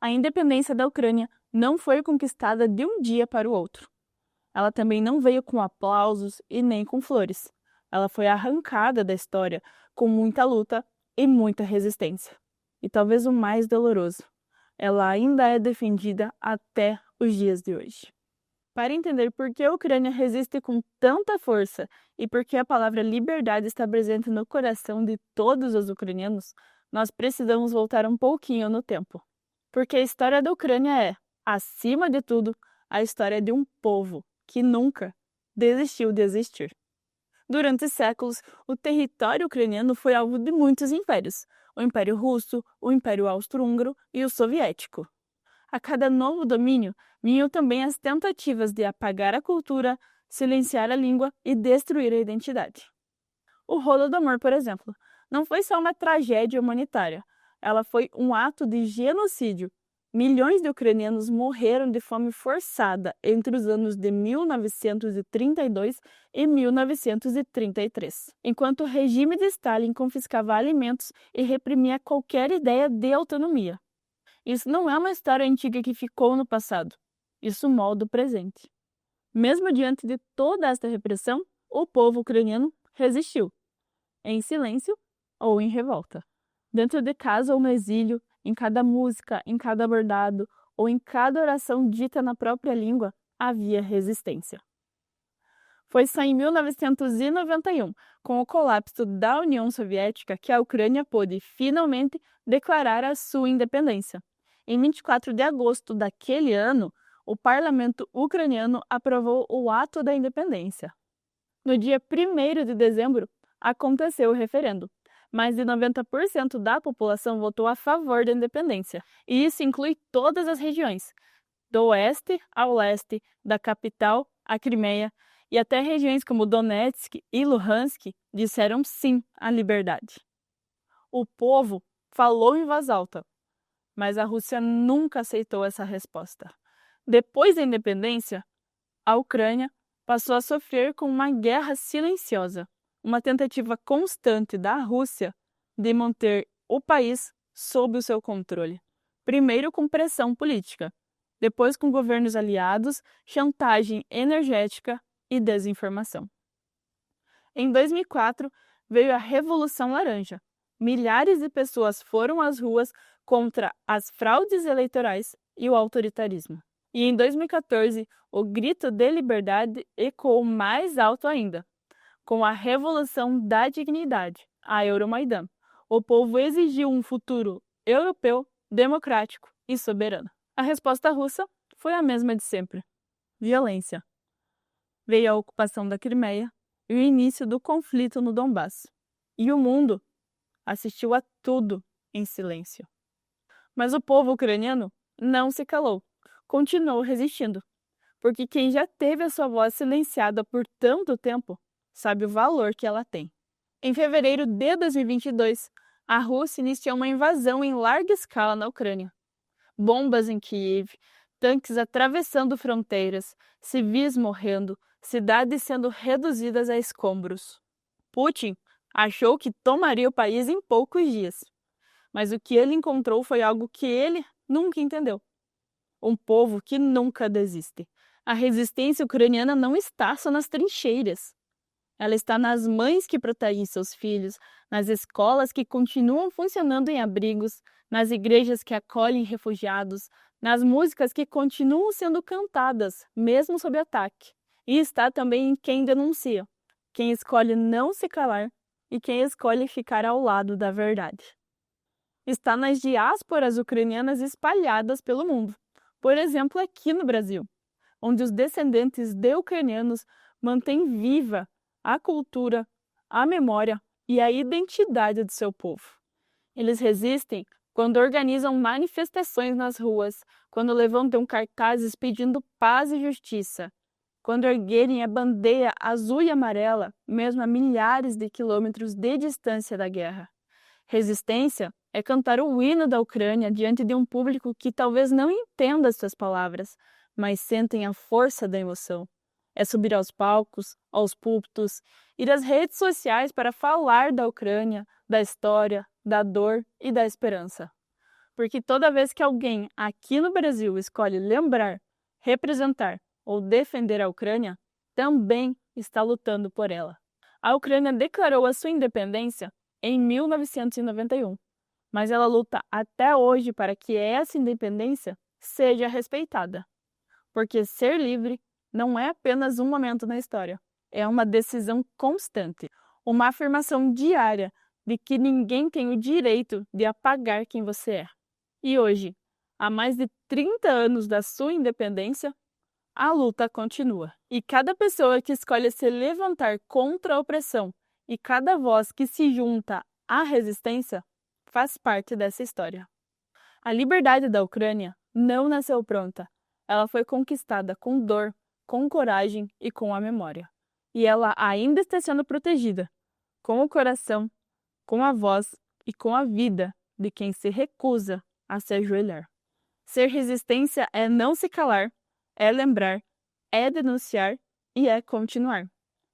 A independência da Ucrânia não foi conquistada de um dia para o outro. Ela também não veio com aplausos e nem com flores. Ela foi arrancada da história com muita luta e muita resistência. E talvez o mais doloroso, ela ainda é defendida até os dias de hoje. Para entender por que a Ucrânia resiste com tanta força e por que a palavra liberdade está presente no coração de todos os ucranianos, nós precisamos voltar um pouquinho no tempo. Porque a história da Ucrânia é, acima de tudo, a história de um povo que nunca desistiu de existir. Durante séculos, o território ucraniano foi alvo de muitos impérios: o Império Russo, o Império Austro-Húngaro e o Soviético. A cada novo domínio, vinham também as tentativas de apagar a cultura, silenciar a língua e destruir a identidade. O Holodomor, por exemplo, não foi só uma tragédia humanitária, ela foi um ato de genocídio. Milhões de ucranianos morreram de fome forçada entre os anos de 1932 e 1933, enquanto o regime de Stalin confiscava alimentos e reprimia qualquer ideia de autonomia. Isso não é uma história antiga que ficou no passado. Isso molda o presente. Mesmo diante de toda esta repressão, o povo ucraniano resistiu, em silêncio ou em revolta. Dentro de casa ou no exílio, em cada música, em cada bordado ou em cada oração dita na própria língua, havia resistência. Foi só em 1991, com o colapso da União Soviética, que a Ucrânia pôde finalmente declarar a sua independência. Em 24 de agosto daquele ano, o parlamento ucraniano aprovou o Ato da Independência. No dia 1º de dezembro, aconteceu o referendo. Mais de 90% da população votou a favor da independência, e isso inclui todas as regiões, do oeste ao leste, da capital à Crimeia, e até regiões como Donetsk e Luhansk disseram sim à liberdade. O povo falou em voz alta, mas a Rússia nunca aceitou essa resposta. Depois da independência, a Ucrânia passou a sofrer com uma guerra silenciosa, uma tentativa constante da Rússia de manter o país sob o seu controle. Primeiro com pressão política, depois com governos aliados, chantagem energética e desinformação. Em 2004, veio a Revolução Laranja. Milhares de pessoas foram às ruas contra as fraudes eleitorais e o autoritarismo. E em 2014, o grito de liberdade ecoou mais alto ainda. Com a Revolução da Dignidade, a Euromaidan, o povo exigiu um futuro europeu, democrático e soberano. A resposta russa foi a mesma de sempre: violência. Veio a ocupação da Crimeia e o início do conflito no Donbass. E o mundo assistiu a tudo em silêncio. Mas o povo ucraniano não se calou, continuou resistindo, porque quem já teve a sua voz silenciada por tanto tempo sabe o valor que ela tem. Em fevereiro de 2022, a Rússia iniciou uma invasão em larga escala na Ucrânia. Bombas em Kiev, tanques atravessando fronteiras, civis morrendo, cidades sendo reduzidas a escombros. Putin achou que tomaria o país em poucos dias, mas o que ele encontrou foi algo que ele nunca entendeu: um povo que nunca desiste. A resistência ucraniana não está só nas trincheiras. Ela está nas mães que protegem seus filhos, nas escolas que continuam funcionando em abrigos, nas igrejas que acolhem refugiados, nas músicas que continuam sendo cantadas, mesmo sob ataque. E está também em quem denuncia, quem escolhe não se calar e quem escolhe ficar ao lado da verdade. Está nas diásporas ucranianas espalhadas pelo mundo. Por exemplo, aqui no Brasil, onde os descendentes de ucranianos mantêm viva a cultura, a memória e a identidade do seu povo. Eles resistem quando organizam manifestações nas ruas, quando levantam cartazes pedindo paz e justiça, quando erguerem a bandeira azul e amarela, mesmo a milhares de quilômetros de distância da guerra. Resistência é cantar o hino da Ucrânia diante de um público que talvez não entenda as suas palavras, mas sentem a força da emoção. É subir aos palcos, aos púlpitos, ir às redes sociais para falar da Ucrânia, da história, da dor e da esperança. porque toda vez que alguém aqui no Brasil escolhe lembrar, representar ou defender a Ucrânia, também está lutando por ela. A Ucrânia declarou a sua independência em 1991, mas ela luta até hoje para que essa independência seja respeitada. Porque ser livre não é apenas um momento na história, é uma decisão constante, uma afirmação diária de que ninguém tem o direito de apagar quem você é. E hoje, há mais de 30 anos da sua independência, a luta continua. E cada pessoa que escolhe se levantar contra a opressão e cada voz que se junta à resistência faz parte dessa história. A liberdade da Ucrânia não nasceu pronta. Ela foi conquistada com dor, com coragem e com a memória. E ela ainda está sendo protegida, com o coração, com a voz e com a vida de quem se recusa a se ajoelhar. Ser resistência é não se calar, é lembrar, é denunciar e é continuar.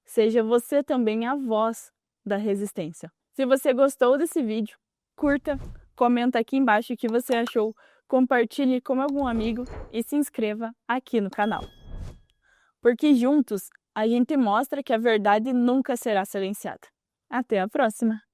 Seja você também a voz da resistência. Se você gostou desse vídeo, curta, comenta aqui embaixo o que você achou, compartilhe com algum amigo e se inscreva aqui no canal. Porque juntos a gente mostra que a verdade nunca será silenciada. Até a próxima!